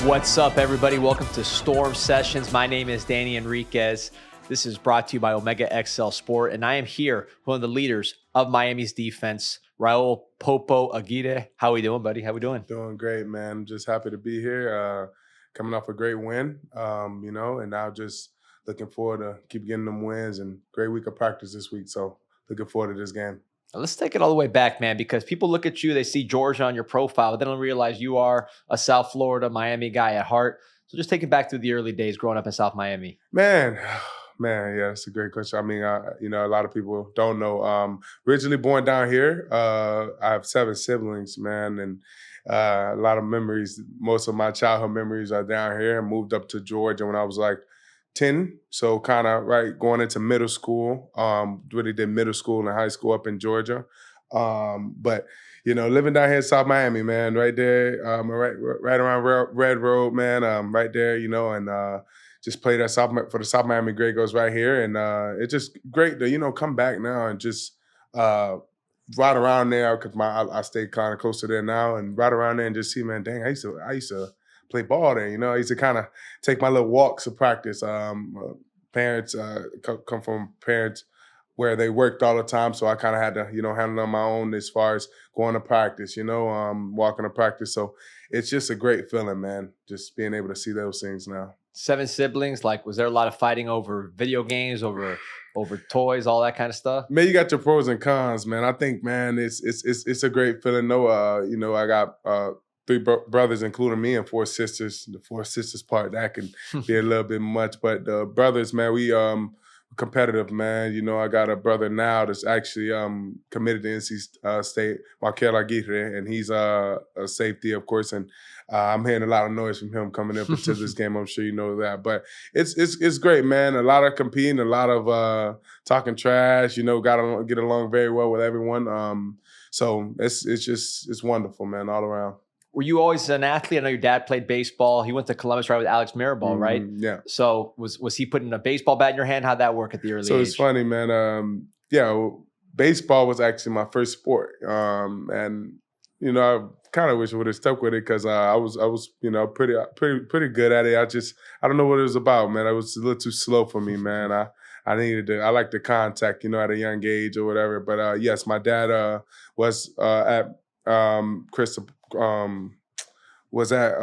What's up, everybody? Welcome to Storm Sessions. My name is Danny Enriquez. This is brought to you by OmegaXL Sport, and I am here, one of the leaders of Miami's defense, Raul Popo Aguirre. How are we doing, buddy? How we doing? Doing great, man. I'm just happy to be here. Coming off a great win, and now just looking forward to keep getting them wins and great week of practice this week. So looking forward to this game. Let's take it all the way back, man, because people look at you, they see Georgia on your profile, but they don't realize you are a South Florida, Miami guy at heart. So just take it back to the early days growing up in South Miami. Man, yeah, that's a great question. I mean, a lot of people don't know. Originally born down here. I have 7 siblings, man, and a lot of memories. Most of my childhood memories are down here. I moved up to Georgia when I was like 10, so kind of right going into middle school. Really did middle school and high school up in Georgia. But living down here in South Miami, man, right there, right around Red Road, man, right there, and just played at for the South Miami Grey Goats right here, and it's just great to come back now and just right around there because I stay kind of close to there now, and right around there and just see, man, dang, I used to play ball there. I used to kind of take my little walks to practice. Parents come from parents where they worked all the time, so I kind of had to, handle it on my own as far as going to practice, walking to practice. So it's just a great feeling, man, just being able to see those things now. 7 siblings, was there a lot of fighting over video games, over toys, all that kind of stuff? Man, you got your pros and cons, man. I think, man, it's a great feeling. I got 3 brothers, including me, and 4 sisters. The 4 sisters part, that can be a little bit much. But the brothers, man, we competitive, man. I got a brother now that's actually committed to NC State, Raul Aguirre, and he's a safety, of course. And I'm hearing a lot of noise from him coming up into this game. I'm sure you know that. But it's great, man. A lot of competing, a lot of talking trash. Got to get along very well with everyone. So it's wonderful, man, all around. Were you always an athlete? I know your dad played baseball. He went to Columbus right with Alex Mirabal, right? Yeah. So was he putting a baseball bat in your hand? How'd that work at the early age? So it's funny, man. Baseball was actually my first sport. And I kind of wish I would have stuck with it because I was pretty good at it. I don't know what it was about, man. I was a little too slow for me, man. I like the contact, at a young age or whatever. But yes, my dad was at was at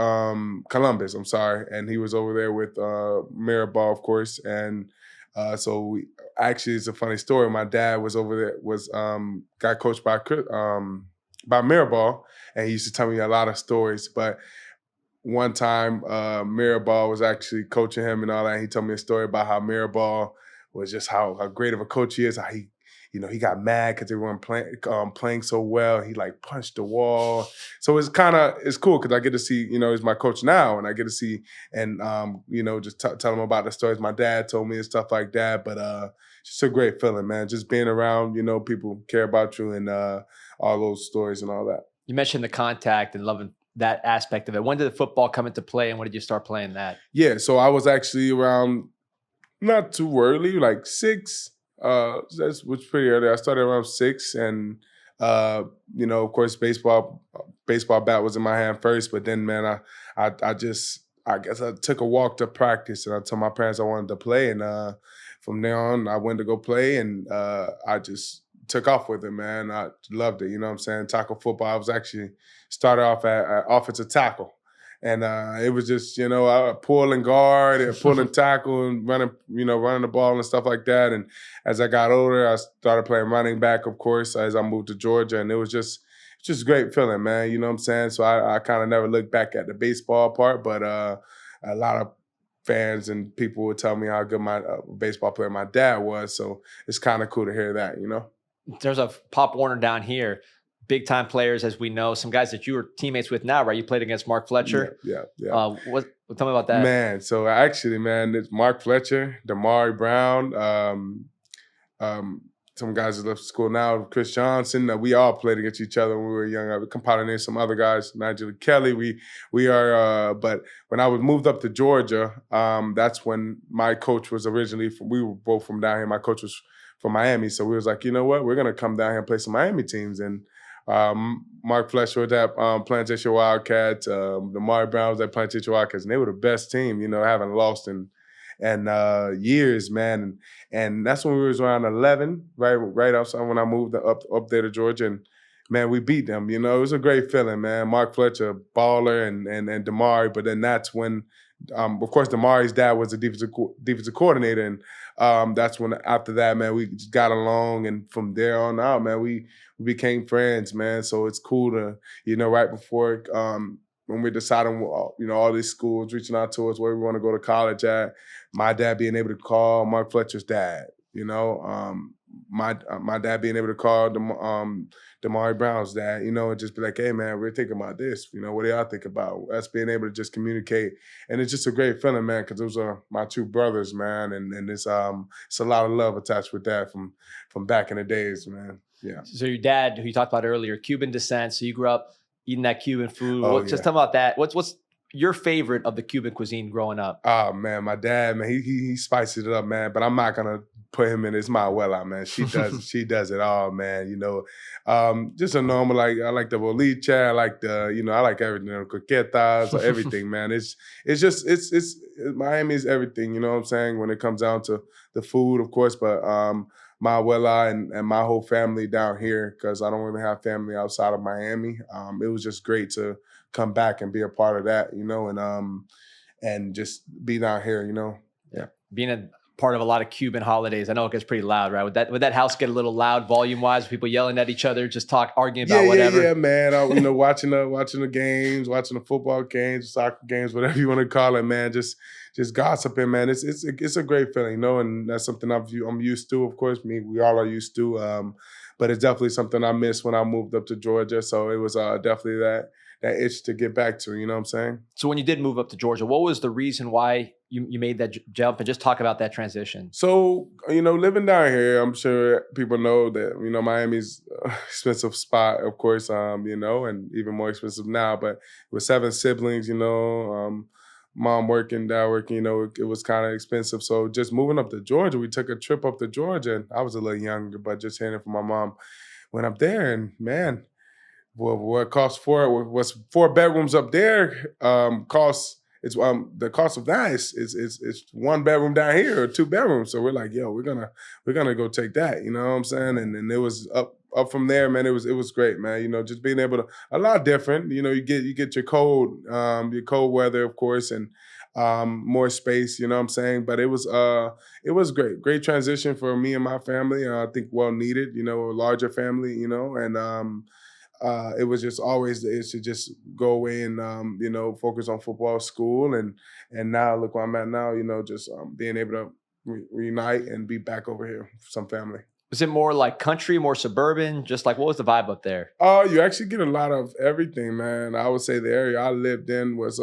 Columbus, and he was over there with Mirabal, of course, and so it's a funny story. My dad was over there, got coached by Mirabal, and he used to tell me a lot of stories, but one time Mirabal was actually coaching him and all that, and he told me a story about how Mirabal was just how great of a coach he is, how he got mad because they weren't playing so well. He punched the wall. So it's cool because I get to see, he's my coach now, and I get to see and just tell him about the stories my dad told me and stuff like that. But just a great feeling, man. Just being around, people care about you and all those stories and all that. You mentioned the contact and loving that aspect of it. When did the football come into play, and when did you start playing that? Yeah, so I was actually around not too early, like 6. That was pretty early. I started around 6, and of course, baseball bat was in my hand first. But then, man, I guess I took a walk to practice, and I told my parents I wanted to play, and from there on, I went to go play, and I just took off with it, man. I loved it. You know what I'm saying? Tackle football. I was actually started off at offensive tackle. And it was just, pull and guard and pull and tackle and running the ball and stuff like that. And as I got older, I started playing running back, of course, as I moved to Georgia. And it was just a great feeling, man. You know what I'm saying? So I kind of never looked back at the baseball part, but a lot of fans and people would tell me how good my baseball player my dad was. So it's kind of cool to hear that, There's a Pop Warner down here. Big time players, as we know, some guys that you were teammates with now, right? You played against Mark Fletcher. Yeah. Tell me about that, man. So actually, man, it's Mark Fletcher, Damari Brown, some guys that left school now, Chris Johnson. We all played against each other when we were young. I compiling in some other guys, Nigel Kelly. We are, but when I was moved up to Georgia, that's when my coach was originally we were both from down here. My coach was from Miami, so we was like, you know what, we're gonna come down here and play some Miami teams and. Mark Fletcher with that Plantation Wildcats, the Mari Browns that Plantation Wildcats, and they were the best team, haven't lost in years, man. And that's when we was around 11, right outside when I moved up there to Georgia, and man, we beat them. It was a great feeling, man. Mark Fletcher, baller, and Damari, but then that's when. Of course, Damari's dad was the defensive coordinator, and that's when after that, man, we just got along, and from there on out, man, we became friends, man. So it's cool to, right before when we're deciding, all these schools reaching out to us where we want to go to college at, my dad being able to call Mark Fletcher's dad, my dad being able to call Damari Brown's dad, and just be like, hey, man, we're thinking about this. What do y'all think about us being able to just communicate? And it's just a great feeling, man, because those are my two brothers, man, and it's a lot of love attached with that from back in the days, man. Yeah. So your dad, who you talked about earlier, Cuban descent. So you grew up eating that Cuban food. Oh, Just yeah. tell me about that. What's your favorite of the Cuban cuisine growing up? Oh, man, my dad, man, he spices it up, man, but I'm not going to put him in his Manuela, man. She does it all, man. Just a normal, I like the boliche, I like I like everything, croquetas, everything, man. It's Miami's everything, you know what I'm saying, when it comes down to the food, of course, but my abuela and my whole family down here, because I don't really have family outside of Miami. It was just great to come back and be a part of that, and just be down here, Yeah. Being a part of a lot of Cuban holidays, I know it gets pretty loud, right? Would that house get a little loud volume wise? People yelling at each other, just arguing about whatever. Yeah, man. Watching the games, watching the football games, soccer games, whatever you want to call it, man. Just gossiping, man. It's a great feeling, and that's something I'm used to. Of course, we all are used to. But it's definitely something I missed when I moved up to Georgia. So it was definitely that itch to get back to. You know what I'm saying? So when you did move up to Georgia, what was the reason why you made that jump, and just talk about that transition? So, living down here, I'm sure people know that, Miami's expensive spot, of course, and even more expensive now. But with 7 siblings, mom working, dad working, it was kind of expensive. So just moving up to Georgia, we took a trip up to Georgia. And I was a little younger, but just hearing it from my mom, went up there, and man, what cost was 4 bedrooms up there costs. It's the cost of that is 1 bedroom down here or 2 bedrooms. So we're like, yo, we're gonna go take that. You know what I'm saying? And it was up from there, man. It was great, man. Just being able to, a lot different. You get your cold weather, of course, and more space. You know what I'm saying? But it was great transition for me and my family. I think well needed. A larger family. And it was just always the itch to just go away and focus on football, school, and now look where I'm at now. Just being able to reunite and be back over here with some family. Was it more like country, more suburban? Just like, what was the vibe up there? You actually get a lot of everything, man. I would say the area I lived in was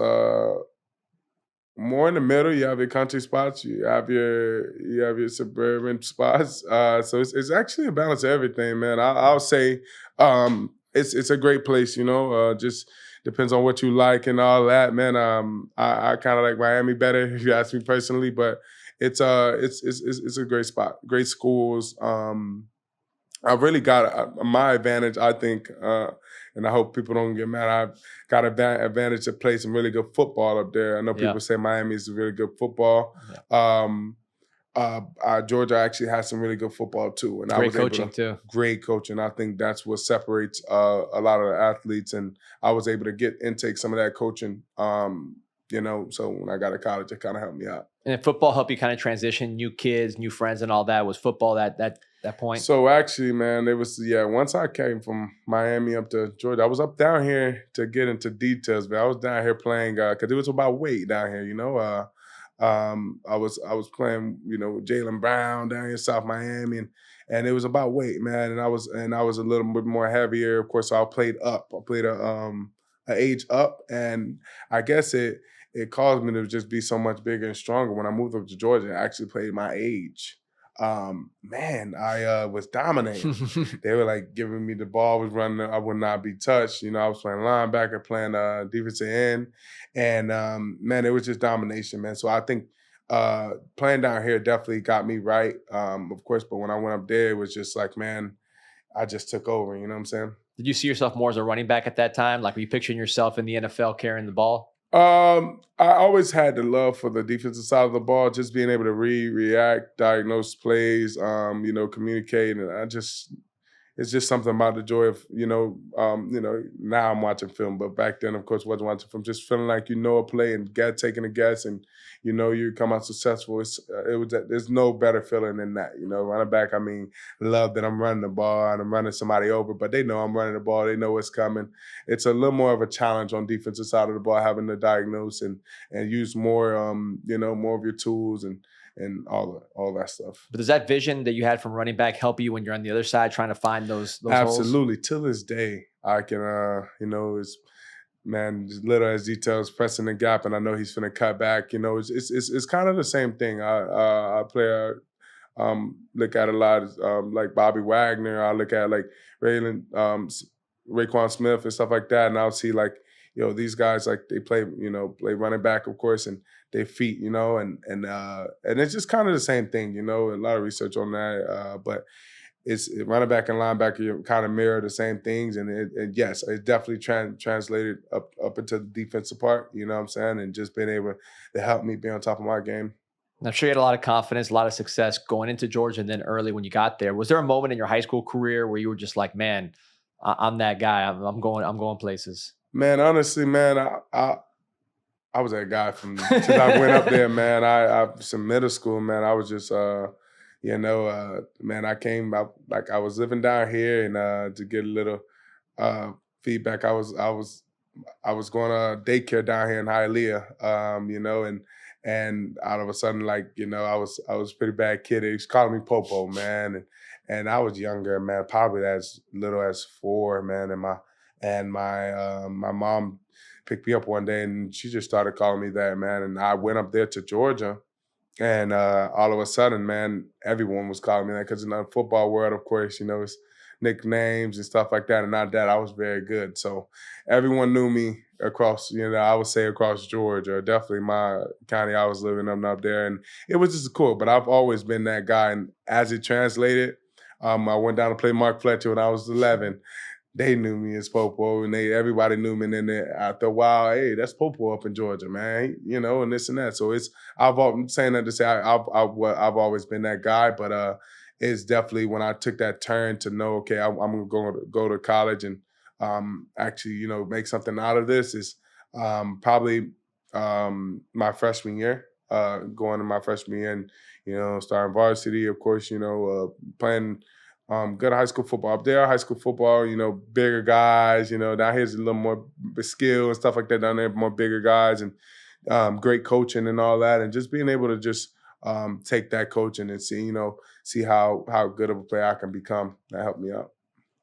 more in the middle. You have your country spots, you have your suburban spots. So it's actually a balance of everything, man. I'll say it's a great place, just depends on what you like and all that, man. I kind of like Miami better if you ask me personally, but it's a great spot, great schools. I've really got my advantage, I think, and I hope people don't get mad. I've got an advantage to play some really good football up there. I know people say Miami is really good football. Georgia actually has some really good football too, and great coaching too. Great coaching. I think that's what separates a lot of the athletes, and I was able to get intake some of that coaching. So when I got to college, it kind of helped me out. And did football help you kind of transition, new kids, new friends, and all that? Was football that point? So actually, man, it was once I came from Miami up to Georgia, I was up down here to get into details, but I was down here playing because it was about weight down here. I was playing, with Jaylen Brown down here in South Miami, and it was about weight, man. And I was a little bit more heavier, of course. So I played up. I played a age up, and I guess it caused me to just be so much bigger and stronger. When I moved up to Georgia, I actually played my age. Man, I was dominating. They were like giving me the ball, was running, I would not be touched. I was playing linebacker, playing defensive end, and man, it was just domination, man. So I think playing down here definitely got me right, of course. But when I went up there, it was just like, man, I just took over. You know what I'm saying? Did you see yourself more as a running back at that time? Like, were you picturing yourself in the NFL carrying the ball? I always had the love for the defensive side of the ball, just being able to react, diagnose plays, communicate, and it's just something about the joy of now I'm watching film, but back then, of course, wasn't watching film. Just feeling like you know a play and taking a guess, and you come out successful. There's no better feeling than that. Running back. I mean, love that I'm running the ball and I'm running somebody over, but they know I'm running the ball. They know what's coming. It's a little more of a challenge on defensive side of the ball, having to diagnose and use more more of your tools and all that stuff. But does that vision that you had from running back help you when you're on the other side trying to find those holes? Absolutely. To this day, I can, it's man, as little as details, pressing the gap, and I know he's going to cut back. It's kind of the same thing. I play, look at a lot like Bobby Wagner. I look at like Raylan, Raekwon Smith and stuff like that, and I'll see like these guys like they play running back, of course, and their feet, and it's just kind of the same thing, a lot of research on that, but it's running back and linebacker kind of mirror the same things, and yes, it definitely translated up into the defensive part, you know what I'm saying, and just being able to help me be on top of my game. I'm sure you had a lot of confidence, a lot of success going into Georgia, and then early when you got there. Was there a moment in your high school career where you were just like, "Man, I'm that guy. I'm going places"? Man, honestly, man, I was that guy since I went up there, man. I was in middle school, man. I was just, man, I came out like I was living down here, and to get a little feedback, I was going to daycare down here in Hialeah, and all of a sudden, like I was a pretty bad kid. They used to call me Popo, man, and I was younger, man, probably as little as 4, man, my mom picked me up one day and she just started calling me that, man. And I went up there to Georgia, and all of a sudden, man, everyone was calling me that because in the football world, of course, it's nicknames and stuff like that. And not that I was very good. So everyone knew me across, I would say across Georgia, definitely my county I was living up there. And it was just cool. But I've always been that guy. And as it translated, I went down to play Mark Fletcher when I was 11. They knew me as Popo, and everybody knew me. And then after a while, hey, that's Popo up in Georgia, man. And this and that. So I'm saying that to say I've always been that guy, but it's definitely when I took that turn to know, okay, I'm going to go to college and actually, make something out of this is probably my freshman year. Going to my freshman year, and starting varsity, of course, playing. Good high school football. Up there, high school football, bigger guys, down here's a little more skill and stuff like that down there, more bigger guys and great coaching and all that. And just being able to just take that coaching and see how good of a player I can become. That helped me out.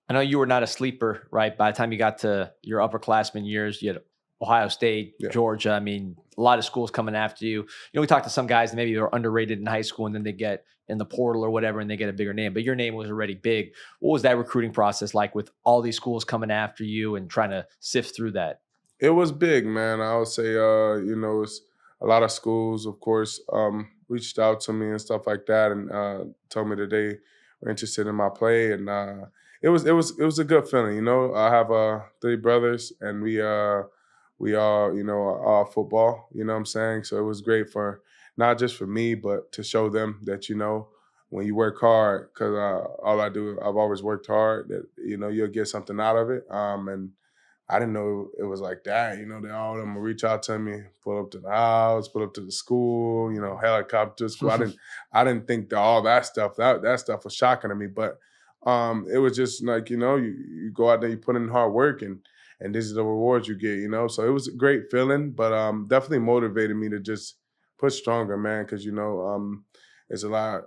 I know you were not a sleeper, right? By the time you got to your upperclassmen years, you had Ohio State, Yeah. Georgia. I mean, a lot of schools coming after you. We talked to some guys that maybe are underrated in high school and then they get in the portal or whatever and they get a bigger name, but your name was already big. What was that recruiting process like with all these schools coming after you and trying to sift through that? It was big, man. I would say, it's a lot of schools, of course, reached out to me and stuff like that, and told me that they were interested in my play, and it was a good feeling. I have 3 brothers, and we all are all football. You know what I'm saying? So it was great for not just for me, but to show them that when you work hard, because I've always worked hard. That you'll get something out of it, and I didn't know it was like that. They all of them would reach out to me, pull up to the house, pull up to the school, helicopter to school. I didn't think that all that stuff, that stuff was shocking to me. But it was just like, you go out there, you put in hard work and this is the rewards you get. So it was a great feeling, but definitely motivated me to just push stronger, man, because there's a lot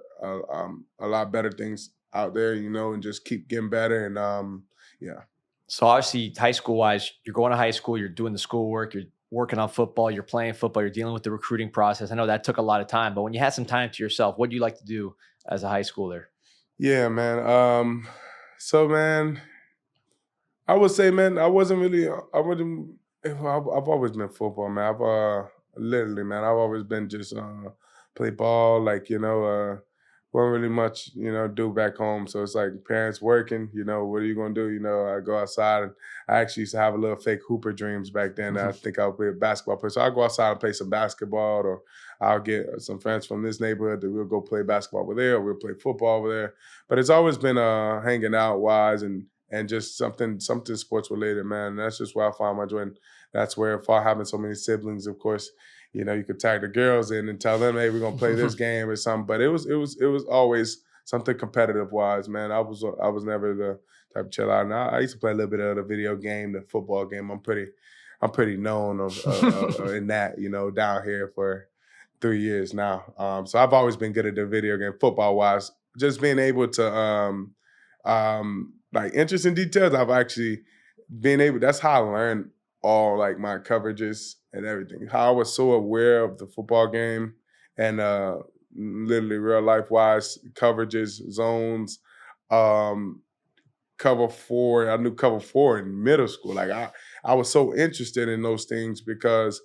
better things out there, and just keep getting better. And yeah. So obviously, high school wise, you're going to high school, you're doing the schoolwork, you're working on football, you're playing football, you're dealing with the recruiting process. I know that took a lot of time, but when you had some time to yourself, what do you like to do as a high schooler? Yeah, man. So, man, I would say, man, I wouldn't. I've always been football, man. Literally, man, I've always been just play ball, like wasn't really much, do back home. So it's like parents working, what are you gonna do? I go outside, and I actually used to have a little fake hooper dreams back then. I think I would be a basketball player. So I'll go outside and play some basketball, or I'll get some friends from this neighborhood that we'll go play basketball over there, or we'll play football over there. But it's always been hanging out wise, and just something sports related, man. And that's just where I find my joy. And that's where, if I having so many siblings, of course, you could tag the girls in and tell them, hey, we're gonna play this game or something. But it was always something competitive wise, man. I was never the type of chill out. And I used to play a little bit of the video game, the football game. I'm pretty known in that, down here for 3 years now. So I've always been good at the video game, football wise. Just being able to like interesting details. I've actually been able. That's how I learned all like my coverages and everything. How I was so aware of the football game and literally real life wise coverages, zones, um, cover four. I knew cover four in middle school. Like I was so interested in those things because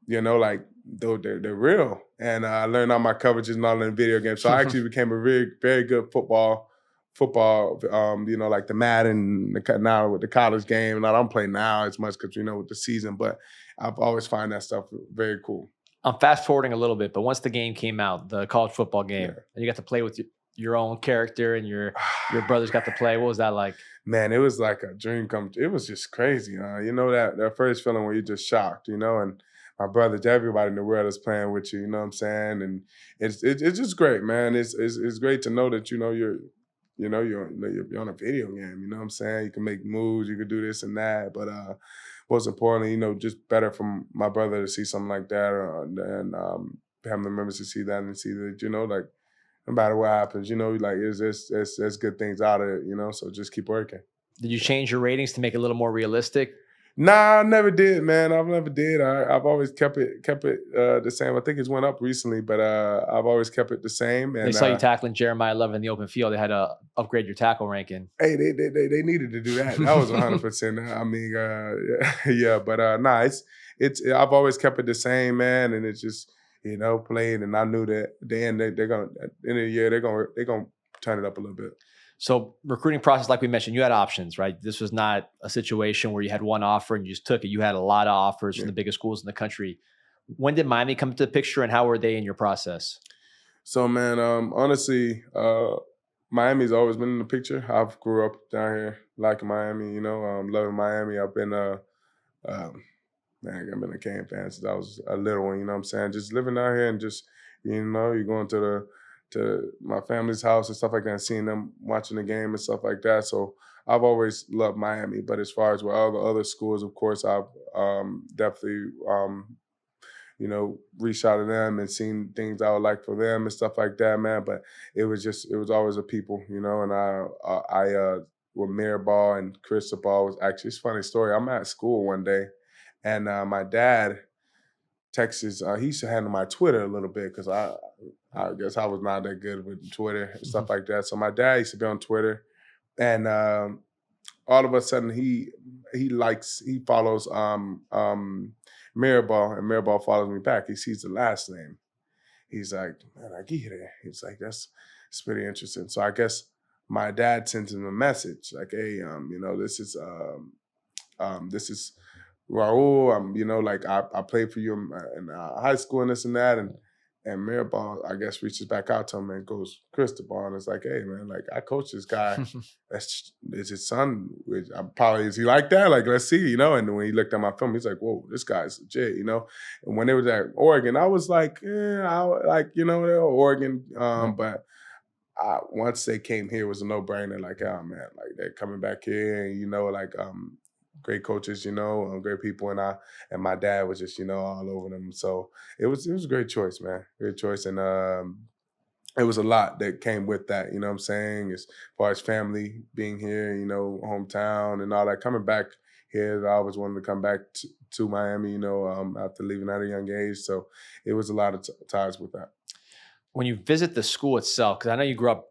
like they're real. And I learned all my coverages and all in video games. So I actually became a very, very good football, like the Madden, now with the college game. And I don't play now as much because, with the season, but I've always find that stuff very cool. I'm fast forwarding a little bit, but once the game came out, the college football game, and you got to play with your own character and your brothers got to play. What was that like? Man, it was like a dream come true. It was just crazy. That first feeling where you're just shocked, and my brothers, everybody in the world is playing with you, you know what I'm saying? And it's just great, man. It's great to know that, you're on a video game, you know what I'm saying? You can make moves, you can do this and that. But most importantly, just better for my brother to see something like that, and family members to see that and see that, like, no matter what happens, like there's good things out of it, so just keep working. Did you change your ratings to make it a little more realistic? Nah, I never did, man. I've never did. I've always kept it the same. I think it's went up recently, but I've always kept it the same. And they saw you tackling Jeremiah Love in the open field. They had to upgrade your tackle ranking. Hey, they needed to do that. That was 100%. I mean, yeah, but nah, it's I've always kept it the same, man. And it's just playing, and I knew that then they're gonna at the end of the year they're gonna turn it up a little bit. So recruiting process, like we mentioned, you had options, right? This was not a situation where you had one offer and you just took it. You had a lot of offers from the biggest schools in the country. When did Miami come to the picture, and how were they in your process? So, man, honestly, Miami's always been in the picture. I've grew up down here liking Miami, loving Miami. I've been man, I've been a Cane fan since I was a little one, you know what I'm saying? Just living down here and just, you're going to my family's house and stuff like that, and seeing them watching the game and stuff like that. So I've always loved Miami. But as far as with all the other schools, of course, I've definitely, reached out to them and seen things I would like for them and stuff like that, man. But it was always a people, and I with Mirabal and Cristobal was actually, it's a funny story. I'm at school one day, and my dad texts, he used to handle my Twitter a little bit because I guess I was not that good with Twitter and stuff like that. So my dad used to be on Twitter, and all of a sudden he follows Mirabal, and Mirabal follows me back. He sees the last name. He's like, man, Aguirre. He's like, it's pretty interesting. So I guess my dad sends him a message like, hey, this is Raul. Like I played for you in high school and this and that, and Mirabal, I guess, reaches back out to him and goes, Cristobal, and it's like, hey, man, like, I coach this guy. That's his son. Is he like that? Like, let's see, And when he looked at my film, he's like, whoa, this guy's legit, And when they was at Oregon, I was like, they're Oregon. But once they came here, it was a no-brainer. Like, oh, man, like, they're coming back here, and, great coaches, great people, and my dad was just, all over them. So it was a great choice, man. Great choice. And it was a lot that came with that, you know what I'm saying? As far as family being here, hometown and all that. Coming back here, I always wanted to come back to Miami, after leaving at a young age. So it was a lot of ties with that. When you visit the school itself, because I know you grew up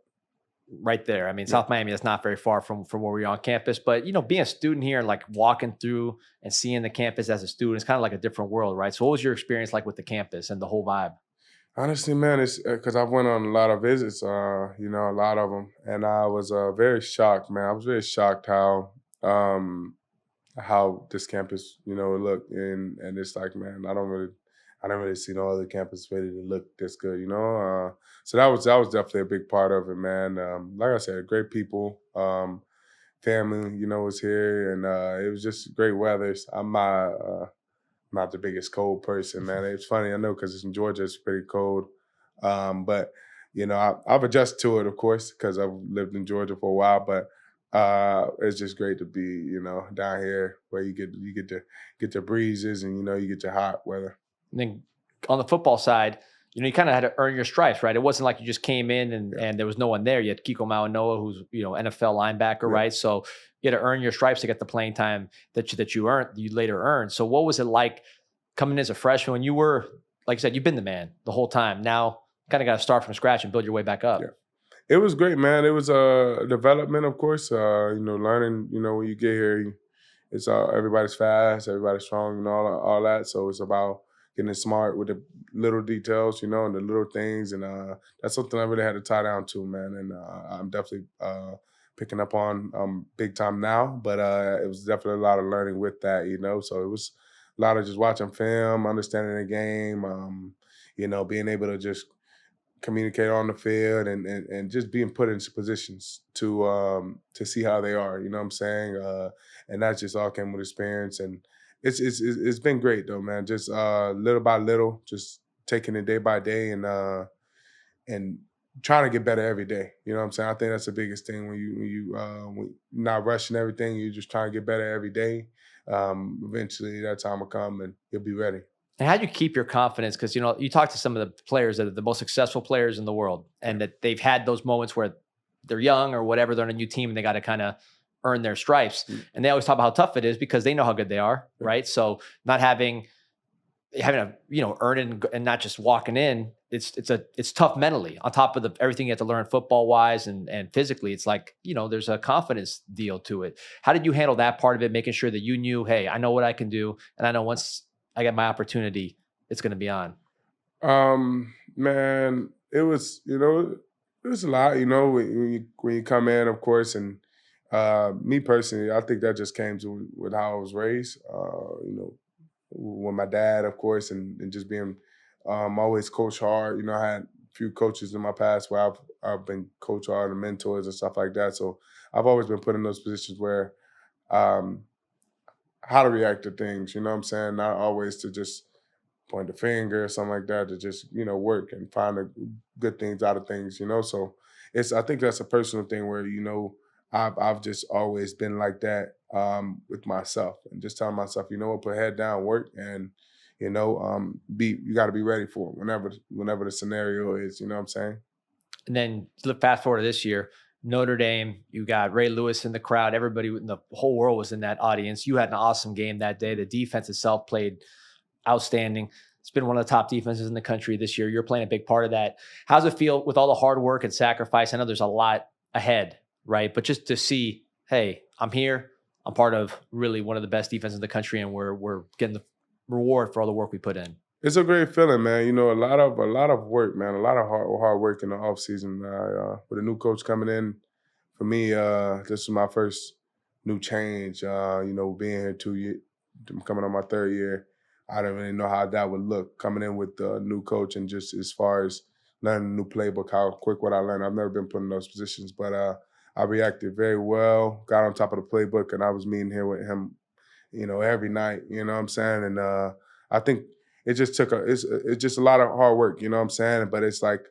right there. I mean, South Miami, that's not very far from where we're on campus. But, being a student here and like walking through and seeing the campus as a student, it's kind of like a different world, right? So what was your experience like with the campus and the whole vibe? Honestly, man, it's because I've went on a lot of visits, a lot of them, and I was very shocked, man. I was very shocked um, how this campus, looked, and it's like, man, I don't really see no other campus ready to look this good, So that was definitely a big part of it, man. Like I said, great people, family, was here, and it was just great weather. I'm not the biggest cold person, man. It's funny, I know, because it's in Georgia, it's pretty cold. But I've adjusted to it, of course, because I've lived in Georgia for a while. But it's just great to be, down here where you get to get the breezes, and you get your hot weather. And then on the football side, you kind of had to earn your stripes, right? It wasn't like you just came in and, Yeah, and there was no one there. You had Kiko Mauanoa, who's NFL linebacker, yeah. right? So you had to earn your stripes to get the playing time that you later earned. So what was it like coming in as a freshman when you were, like I said, you've been the man the whole time. Now kind of got to start from scratch and build your way back Yeah. up. It was great, man. It was development, of course. Learning. When you get here, it's everybody's fast, everybody's strong, and all that. So it's about getting smart with the little details, and the little things, and that's something I really had to tie down to, man. And I'm definitely picking up on big time now, but it was definitely a lot of learning with that, So it was a lot of just watching film, understanding the game, being able to just communicate on the field, and just being put into positions to see how they are. You know what I'm saying? And that just all came with experience, and it's been great though, man. Just little by little, just taking it day by day, and trying to get better every day. You know what I'm saying? I think that's the biggest thing when you're not rushing everything. You're just trying to get better every day. Eventually, that time will come, and you'll be ready. And how do you keep your confidence? Because you talk to some of the players that are the most successful players in the world, Yeah. and that they've had those moments where they're young or whatever, they're on a new team and they got to kind of earn their stripes. Mm, And they always talk about how tough it is because they know how good they are, yeah. right? So not having a earn it and not just walking in, it's tough mentally on top of everything you have to learn football wise and physically. It's like there's a confidence deal to it. How did you handle that part of it, making sure that you knew, hey, I know what I can do, and I know once I get my opportunity, it's going to be on. Man, it was a lot, when you come in, of course, and me personally, I think that just came to with how I was raised. With my dad, of course, and just being always coach hard. I had a few coaches in my past where I've been coach hard and mentors and stuff like that. So I've always been put in those positions where um, how to react to things. You know what I'm saying? Not always to just point the finger or something like that, to just work and find the good things out of things. So I think that's a personal thing where I've just always been like that with myself, and just telling myself, what, put head down, work, and be you got to be ready for it whenever the scenario is. You know what I'm saying? And then look fast forward to this year, Notre Dame, you got Ray Lewis in the crowd. Everybody in the whole world was in that audience. You had an awesome game that day. The defense itself played outstanding. It's been one of the top defenses in the country this year. You're playing a big part of that. How's it feel with all the hard work and sacrifice? I know there's a lot ahead, right? But just to see, hey, I'm here. I'm part of really one of the best defenses in the country, and we're getting the reward for all the work we put in. It's a great feeling, man. A lot of work, man. A lot of hard work in the off season. With a new coach coming in, for me, this was my first new change. Being here 2 years, coming on my third year, I didn't really know how that would look coming in with the new coach, and just as far as learning a new playbook, how quick what I learned. I've never been put in those positions, but I reacted very well, got on top of the playbook, and I was meeting here with him, every night. You know what I'm saying? And I think it's just a lot of hard work. You know what I'm saying? But it's like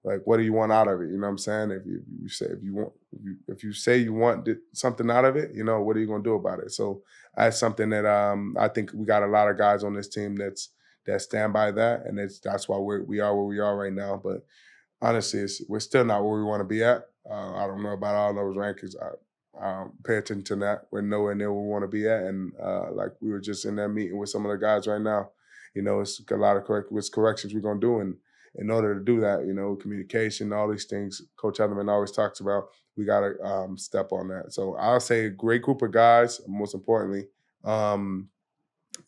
what do you want out of it? You know what I'm saying? If you say you want something out of it, what are you gonna do about it? So that's something that I think we got a lot of guys on this team that stand by that, and that's why we are where we are right now. But honestly, we're still not where we want to be at. I don't know about all those rankings. I pay attention to that. We're nowhere near where we want to be at, and like we were just in that meeting with some of the guys right now. It's a lot of corrections we're gonna do, and in order to do that, communication, all these things Coach Edelman always talks about, we gotta step on that. So I'll say a great group of guys, most importantly, um,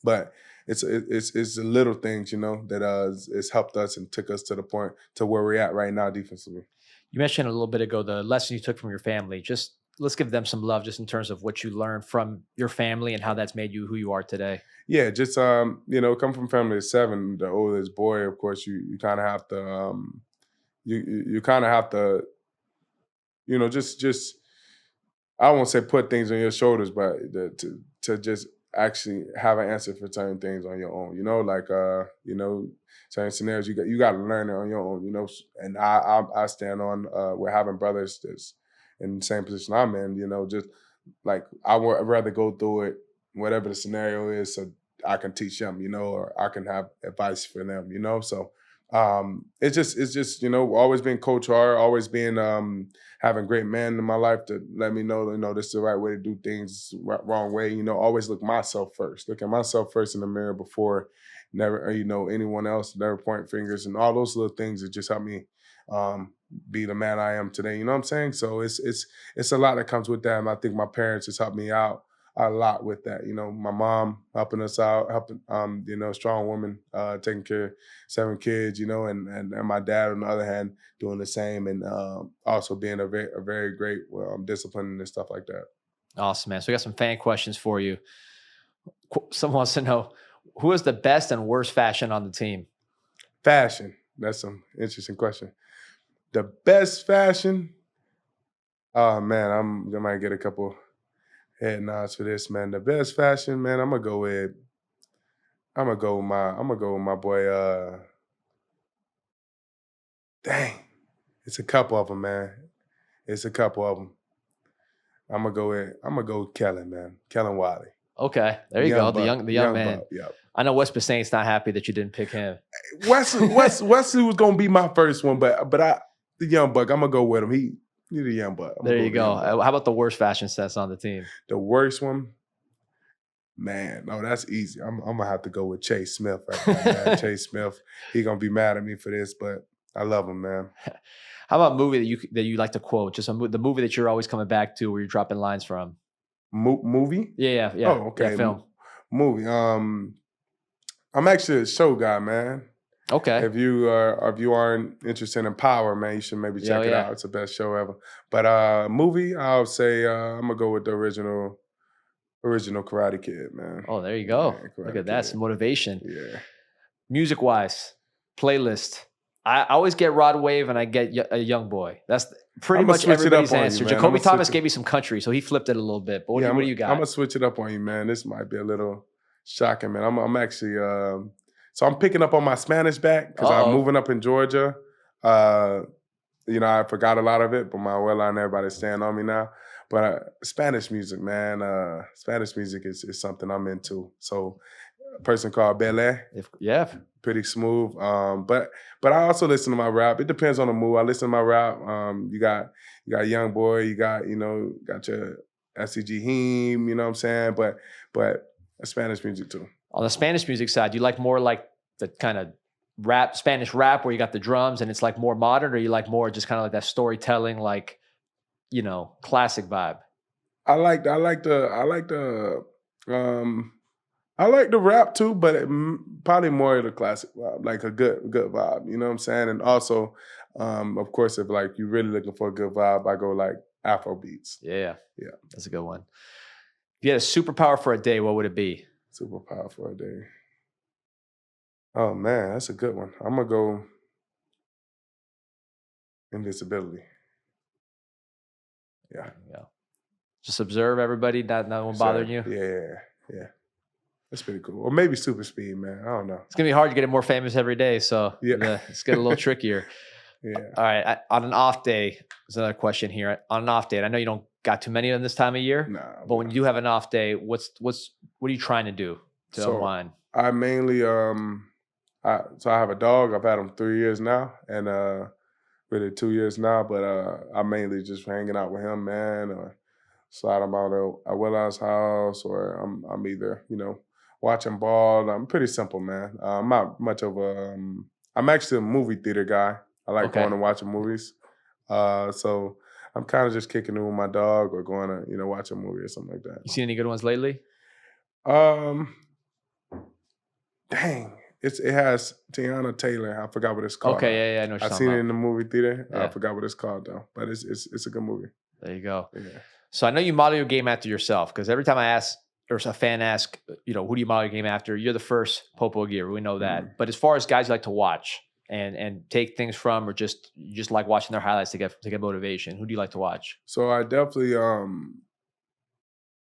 but it's the little things, that it's helped us and took us to the point to where we're at right now defensively. You mentioned a little bit ago the lesson you took from your family. Just let's give them some love, just in terms of what you learned from your family and how that's made you who you are today. Yeah, just come from family of seven, the oldest boy. Of course, you kind of have to you kind of have to just I won't say put things on your shoulders, but to just actually have an answer for certain things on your own. Like certain scenarios you got to learn it on your own. And I stand on we're having brothers that's in the same position I'm in. Just like I would rather go through it, whatever the scenario is, so I can teach them, or I can have advice for them, So it's just always being coach hard, always being having great men in my life to let me know, this is the right way to do things, wrong way. Always look myself first. Look at myself first in the mirror before never, anyone else. Never point fingers and all those little things that just help me be the man I am today. You know what I'm saying? So it's a lot that comes with that, and I think my parents just helped me out a lot with that. My mom helping us out, helping strong woman, taking care of 7 kids, and my dad on the other hand doing the same, and also being a very great discipline and stuff like that. Awesome, man. So we got some fan questions for you. Someone wants to know, who is the best and worst fashion on the team? Fashion. That's some interesting question. The best fashion. Oh man, I might get a couple head nods for this, man. The best fashion, man. I'm gonna go with my boy. Dang, it's a couple of them, man. It's a couple of them. I'm gonna go with Kellen, man. Kellen Wiley. Okay, there you go. The young man. Buck, yep. I know Wes Bassein's not happy that you didn't pick him. Wesley was gonna be my first one, but the young buck. I'm gonna go with him. He's the young buck. There you go. How about the worst fashion sense on the team? The worst one, man. No, that's easy. I'm gonna have to go with Chase Smith. Right now, man. Chase Smith. He gonna be mad at me for this, but I love him, man. How about a movie that you like to quote? Just the movie that you're always coming back to, where you're dropping lines from. Movie? Yeah. Oh, okay. Yeah, film. Movie. I'm actually a show guy, man. Okay. If you aren't interested in Power, man, you should maybe check it out. It's the best show ever. But movie, I'll say I'm gonna go with the original Karate Kid, man. Oh, there you go. Yeah, Look at that, some motivation. Yeah. Music wise, playlist. I always get Rod Wave and I get a Young Boy. That's pretty much everybody's answer. Jacoby Thomas gave me some country, so he flipped it a little bit. But what do you got? I'm gonna switch it up on you, man. This might be a little shocking, man. I'm actually so I'm picking up on my Spanish back because I'm moving up in Georgia. I forgot a lot of it, but my abuela and everybody's staying on me now. But Spanish music, man. Spanish music is something I'm into. So a person called Bele. Yeah. Pretty smooth. But I also listen to my rap. It depends on the mood. I listen to my rap. You got Young Boy, you got your SCG Heem, you know what I'm saying? But Spanish music too. On the Spanish music side, you like more like the kind of rap, Spanish rap, where you got the drums and it's like more modern, or you like more just kind of like that storytelling, like, classic vibe? I like the rap too, but probably more of the classic vibe, like a good vibe. You know what I'm saying? And also, of course, if like you're really looking for a good vibe, I go like Afro beats. Yeah, that's a good one. If you had a superpower for a day, what would it be? Superpower for a day. Oh man, that's a good one. I'm gonna go invisibility. Yeah. Just observe everybody, not one bothering you. Yeah. That's pretty cool. Or maybe super speed, man. I don't know. It's gonna be hard to get it more famous every day, so it's getting a little trickier. Yeah. All right. On an off day, there's another question here. On an off day, I know you don't got too many of them this time of year. Nah, but when you do have an off day, what are you trying to do to unwind? I mainly I have a dog. I've had him 3 years now, and really 2 years now. But I mainly just hanging out with him, man, or slide him out at Willa's house, or I'm either watching ball. I'm pretty simple, man. I'm not much of a. I'm actually a movie theater guy. I like going and watching movies. So I'm kind of just kicking it with my dog, or going to watch a movie or something like that. You seen any good ones lately? Dang, it has Tiana Taylor. I forgot what it's called. Okay, yeah, I know what I you're talking seen it about. in the movie theater. I Yeah, forgot what it's called though, but it's a good movie. there you go. Yeah. So I know you model your game after yourself because every time I ask or a fan asks, who do you model your game after? You're the first Popo Aguirre. We know that. Mm. But as far as guys you like to watch and take things from, or just you just like watching their highlights to get motivation, who do you like to watch? So I definitely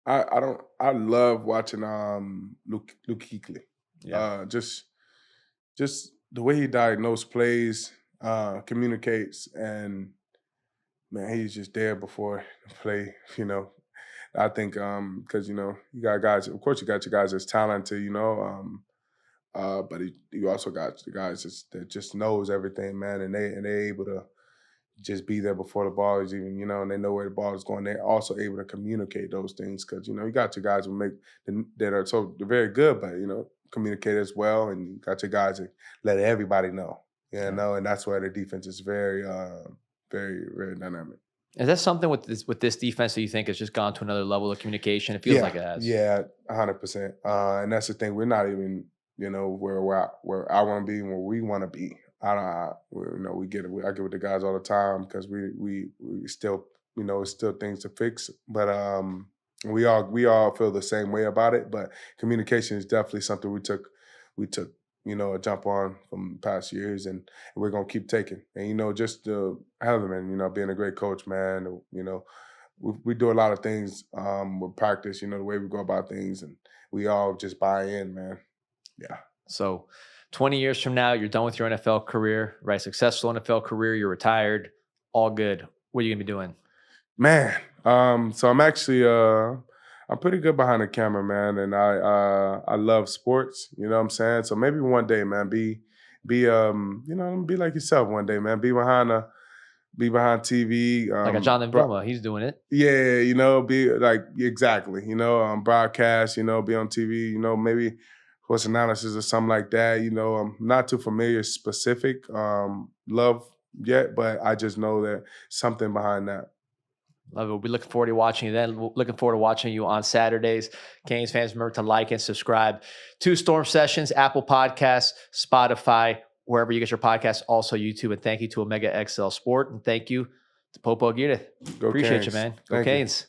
I love watching Luke Kuechly. Yeah. Just the way he diagnosed plays, communicates, and man, he's just there before the play. I think because you got guys. Of course, you got your guys that's talented. But you also got the guys that just knows everything, man, and they able to just be there before the ball is even, and they know where the ball is going. They're also able to communicate those things because you got your guys who that are they're very good, but communicate as well, and you got your guys that let everybody know, Yeah. and that's where the defense is very, very, very dynamic. Is that something with this defense that you think has just gone to another level of communication? It feels Yeah, like it has. yeah, 100%. And that's the thing. We're not even, where I want to be, where we want to be. We get it. I get with the guys all the time because we still, it's still things to fix. But we all feel the same way about it. But communication is definitely something we took a jump on from past years, and we're gonna keep taking. And just Heatherman, being a great coach, man. We do a lot of things with practice, the way we go about things, and we all just buy in, man. Yeah. So 20 years from now, you're done with your NFL career, right? Successful NFL career, you're retired, all good. What are you gonna be doing? Man, so I'm actually I'm pretty good behind the camera, man, and I love sports, you know what I'm saying? So maybe one day, man, be like yourself one day, man. Be behind TV. Like a Jonathan Vilma, he's doing it. Yeah, be like exactly, broadcast, be on TV, maybe sports analysis or something like that. I'm not too familiar specific love yet, but I just know that something behind that. Love it. We'll be looking forward to watching you then. Looking forward to watching you on Saturdays. Canes fans, remember to like and subscribe to Storm Sessions, Apple Podcasts, Spotify, wherever you get your podcasts, also YouTube. And thank you to OmegaXL Sport. And thank you to Popo Aguirre. Go Appreciate Canes. you, man. Go Thank you. Canes.